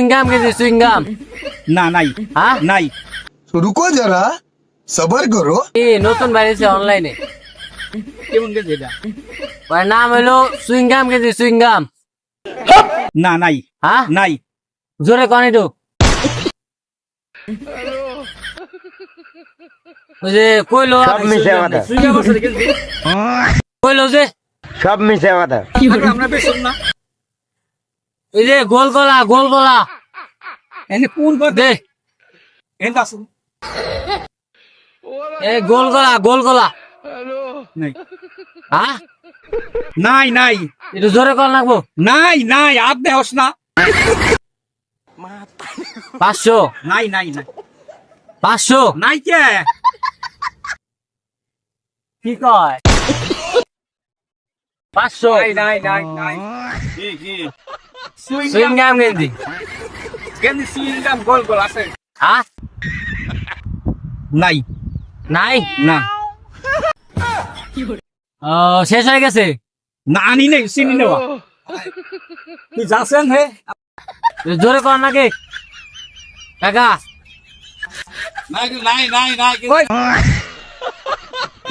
Chewing gum গেছে chewing gum. না নাই হ্যাঁ নাই। रुको जरा सबर करो। এই নতুন বাইরেছে অনলাইনে। কেমন গেছে এটা? ওর নাম হলো চুইংগাম গেছে চুইংগাম। না নাই হ্যাঁ নাই। জোরে কন একটু। ওই যে কইলো সব মিশে কথা, সুইঙ্গাম আছে রে গেছে। কইলো যে সব মিশে কথা। আমরা বেশন না। ওই যে গোল গলা গোল গলা এনে কোন কথা? দে এনে আছে এ গোল গলা গোল গলা। নাই হ্যাঁ নাই নাই একটু জোরে কন লাগবো। নাই নাই আপ দেহস না। 500 নাই নাই নাই 500 নাই কে? কি কয় 500 নাই নাই নাই। কি কি? চুইংগাম গেছি। কেন সুইঙ্গাম গোল গোল আছে? হ্যাঁ নাই নাই না ও শেষ হয়ে গেছে। না আনি নাই চিনি নেওয়া। তুই যাচ্ছেন হে? জোরে কর নাকি কাকা। নাই নাই নাই নাই।